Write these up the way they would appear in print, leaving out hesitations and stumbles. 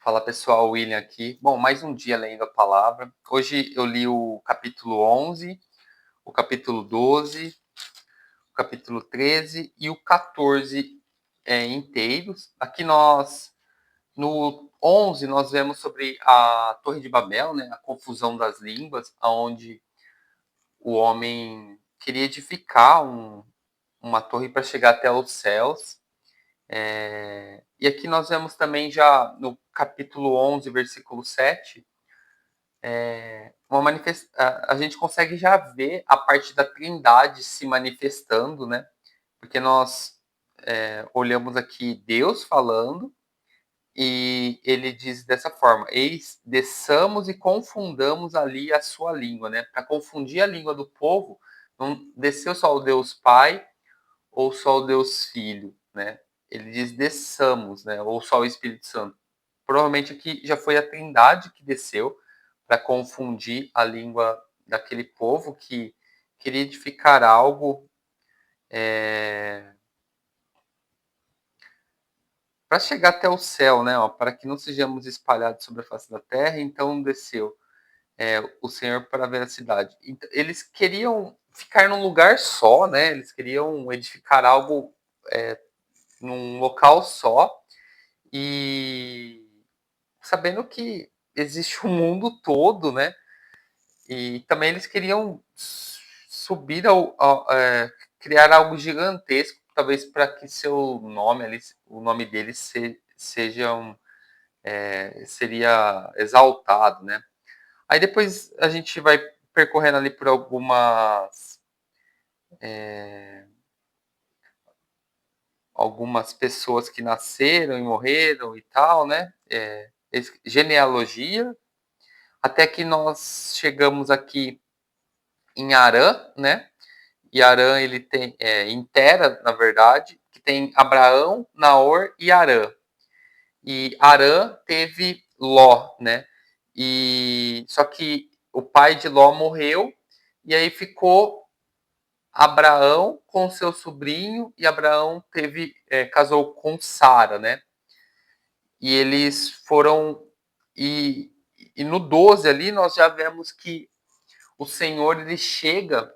Fala pessoal, William aqui. Bom, mais um dia lendo a palavra. Hoje eu li o capítulo 11, o capítulo 12, o capítulo 13 e o 14 inteiros. No 11, nós vemos sobre a Torre de Babel, né, a confusão das línguas, onde o homem queria edificar uma torre para chegar até os céus. E aqui nós vemos também já no capítulo 11, versículo 7, a gente consegue já ver a parte da Trindade se manifestando, né? Porque nós olhamos aqui Deus falando e ele diz dessa forma: Eis, desçamos e confundamos ali a sua língua, né? Para confundir a língua do povo, não desceu só o Deus Pai ou só o Deus Filho, né? Ele diz desçamos, né? Ou só o Espírito Santo. Provavelmente aqui já foi a Trindade que desceu para confundir a língua daquele povo que queria edificar algo para chegar até o céu, né? Ó, para que não sejamos espalhados sobre a face da terra. Então desceu o Senhor para ver a cidade. Então, eles queriam ficar num lugar só, né? Eles queriam edificar algo num local só e sabendo que existe o mundo todo, né? E também eles queriam subir criar algo gigantesco, talvez para que seu nome ali, o nome deles seria exaltado, né? Aí depois a gente vai percorrendo ali por algumas pessoas que nasceram e morreram e tal, né? Genealogia, até que nós chegamos aqui em Arã, né? E Arã ele tem em Tera, na verdade, que tem Abraão, Naor e Arã. E Arã teve Ló, né? E só que o pai de Ló morreu e aí ficou Abraão com seu sobrinho e Abraão casou com Sara, né? E eles foram e, e no 12 ali nós já vemos que o Senhor ele chega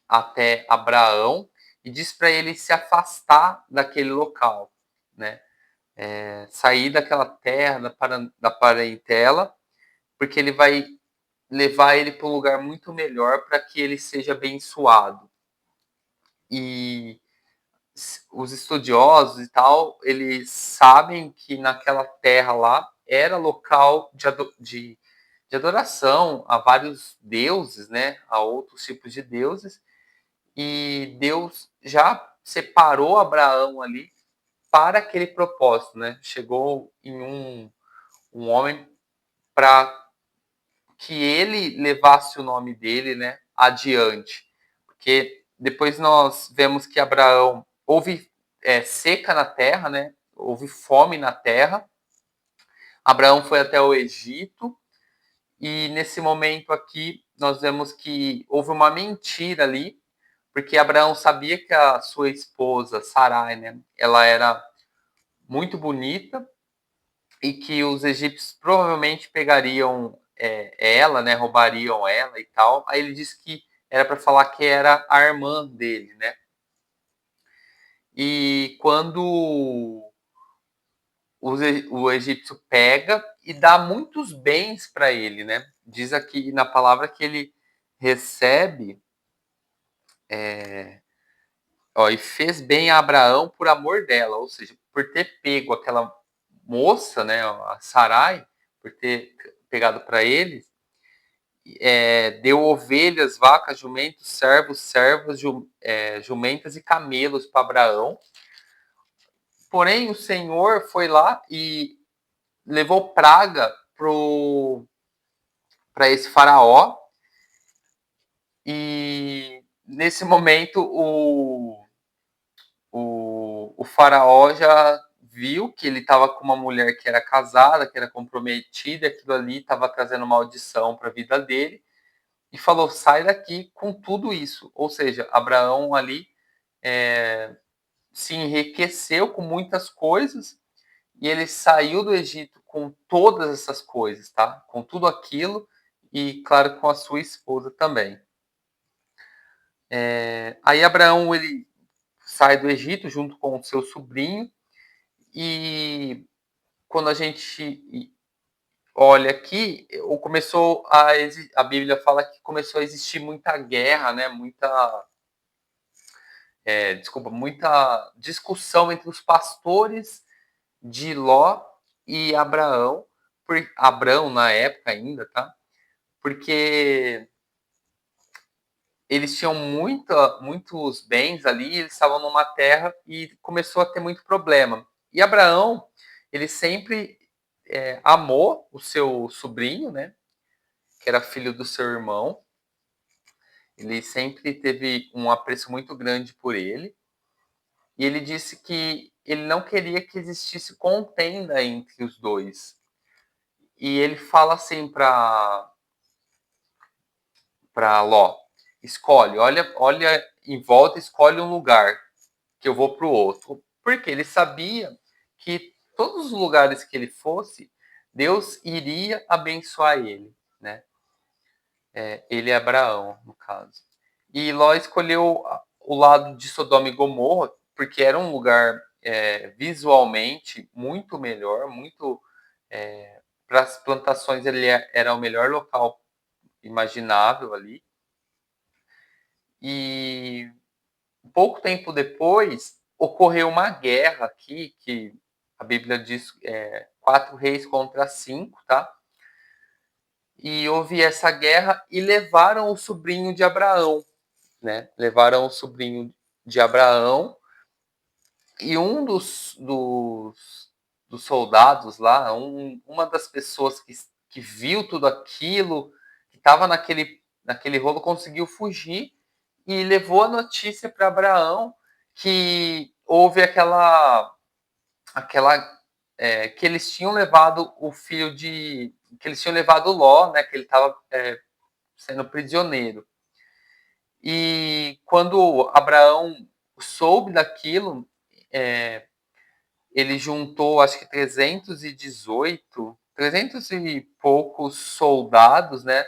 até Abraão e diz para ele se afastar daquele local, né? Sair daquela terra da parentela, porque ele vai levar ele para um lugar muito melhor para que ele seja abençoado. E os estudiosos e tal, eles sabem que naquela terra lá era local de adoração a vários deuses, né? A outros tipos de deuses. E Deus já separou Abraão ali para aquele propósito, né? Chegou em um homem para que ele levasse o nome dele, né, adiante. Porque depois nós vemos que Abraão houve seca na terra, né? Houve fome na terra. Abraão foi até o Egito e nesse momento aqui nós vemos que houve uma mentira ali, porque Abraão sabia que a sua esposa Sarai, né, ela era muito bonita e que os egípcios provavelmente pegariam ela, né, roubariam ela e tal. Aí ele disse que era para falar que era a irmã dele, né? E quando o egípcio pega e dá muitos bens para ele, né? Diz aqui na palavra que ele recebe, e fez bem a Abraão por amor dela, ou seja, por ter pego aquela moça, né, a Sarai, por ter pegado para ele, deu ovelhas, vacas, jumentos, servas, jumentas e camelos para Abraão. Porém, o Senhor foi lá e levou praga para esse faraó. E nesse momento o faraó já viu que ele estava com uma mulher que era casada, que era comprometida, e aquilo ali estava trazendo maldição para a vida dele. E falou: sai daqui com tudo isso. Ou seja, Abraão ali se enriqueceu com muitas coisas e ele saiu do Egito com todas essas coisas, tá? Com tudo aquilo e, claro, com a sua esposa também. Aí Abraão ele sai do Egito junto com o seu sobrinho e quando a gente olha aqui, começou a Bíblia fala que começou a existir muita guerra, né? Muita discussão entre os pastores de Ló e Abraão, Abrão na época ainda, tá? Porque eles tinham muitos bens ali, eles estavam numa terra e começou a ter muito problema. E Abraão, ele sempre amou o seu sobrinho, né? Que era filho do seu irmão. Ele sempre teve um apreço muito grande por ele. E ele disse que ele não queria que existisse contenda entre os dois. E ele fala assim para Ló: escolhe, olha em volta, escolhe um lugar que eu vou para o outro. Porque ele sabia que todos os lugares que ele fosse, Deus iria abençoar ele, né? Ele é Abraão, no caso. E Ló escolheu o lado de Sodoma e Gomorra, porque era um lugar visualmente muito melhor, muito para as plantações ele era o melhor local imaginável ali. E pouco tempo depois ocorreu uma guerra aqui, que a Bíblia diz 4 reis contra 5, tá? E houve essa guerra e levaram o sobrinho de Abraão, né? Levaram o sobrinho de Abraão e um dos soldados lá, uma das pessoas que viu tudo aquilo, que estava naquele rolo, conseguiu fugir e levou a notícia para Abraão que houve que eles tinham levado o filho que eles tinham levado Ló, né? Que ele estava sendo prisioneiro. E quando Abraão soube daquilo, ele juntou, acho que 300 e poucos soldados, né?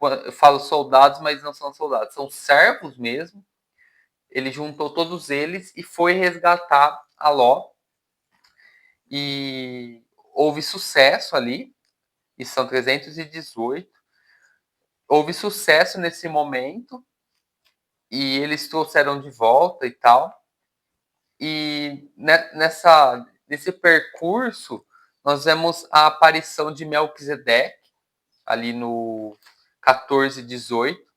Eu falo soldados, mas não são soldados, são servos mesmo. Ele juntou todos eles e foi resgatar a Ló. E houve sucesso ali, e são 318. Houve sucesso nesse momento, e eles trouxeram de volta e tal. E nesse percurso, nós vemos a aparição de Melquisedeque, ali no 14:18.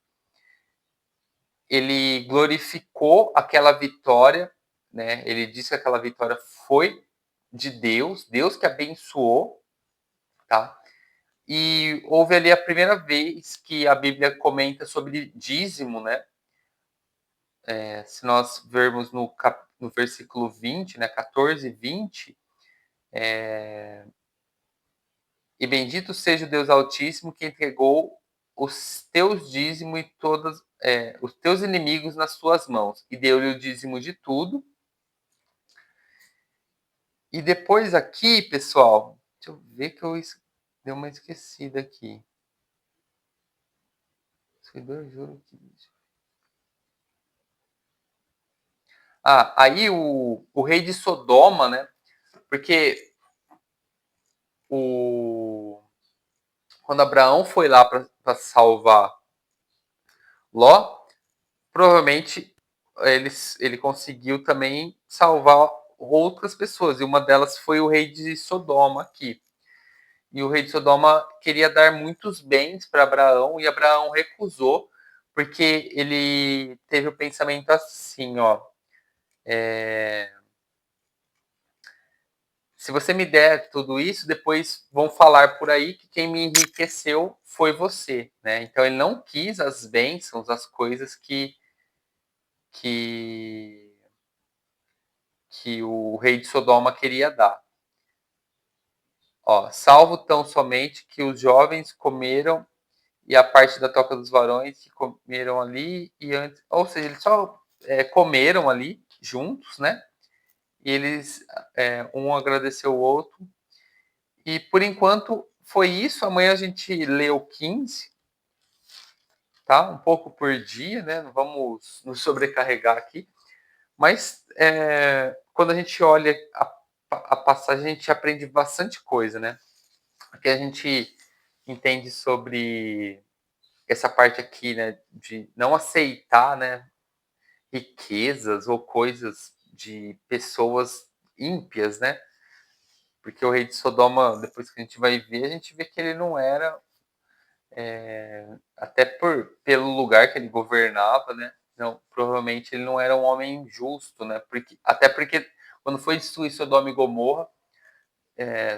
Ele glorificou aquela vitória, né? Ele disse que aquela vitória foi de Deus, Deus que abençoou, tá? E houve ali a primeira vez que a Bíblia comenta sobre dízimo, né? Se nós vermos no versículo 20, né, 14 e 20, e bendito seja o Deus Altíssimo que entregou os teus dízimos e os teus inimigos nas tuas mãos, e deu-lhe o dízimo de tudo. E depois aqui, pessoal, deixa eu ver que eu dei uma esquecida aqui. Aí o rei de Sodoma, né? Porque quando Abraão foi lá para salvar Ló, provavelmente ele conseguiu também salvar outras pessoas. E uma delas foi o rei de Sodoma aqui. E o rei de Sodoma queria dar muitos bens para Abraão e Abraão recusou, porque ele teve o pensamento assim, ó. Se você me der tudo isso, depois vão falar por aí que quem me enriqueceu foi você, né? Então ele não quis as bênçãos, as coisas que, que o rei de Sodoma queria dar. Ó, salvo tão somente que os jovens comeram e a parte da toca dos varões que comeram ali e antes, ou seja, eles só comeram ali juntos, né? e eles, um agradeceu o outro. E por enquanto foi isso. Amanhã a gente lê o 15, tá? Um pouco por dia, né? Não vamos nos sobrecarregar aqui. Mas quando a gente olha a passagem, a gente aprende bastante coisa, né? Porque a gente entende sobre essa parte aqui, né? De não aceitar, né? Riquezas ou coisas de pessoas ímpias, né? Porque o rei de Sodoma, depois que a gente vai ver, a gente vê que ele não era, até pelo lugar que ele governava, né? Não, provavelmente ele não era um homem justo, né? Até porque quando foi destruir Sodoma e Gomorra,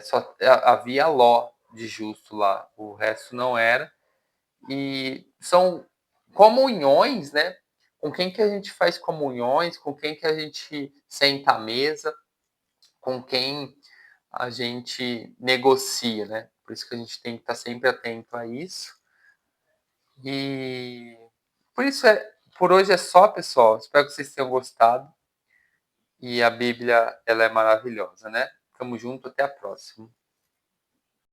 só havia Ló de justo lá, o resto não era. E são comunhões, né? Com quem que a gente faz comunhões, com quem que a gente senta à mesa, com quem a gente negocia, né? Por isso que a gente tem que estar sempre atento a isso. E por isso por hoje é só, pessoal. Espero que vocês tenham gostado. E a Bíblia, ela é maravilhosa, né? Tamo junto, até a próxima.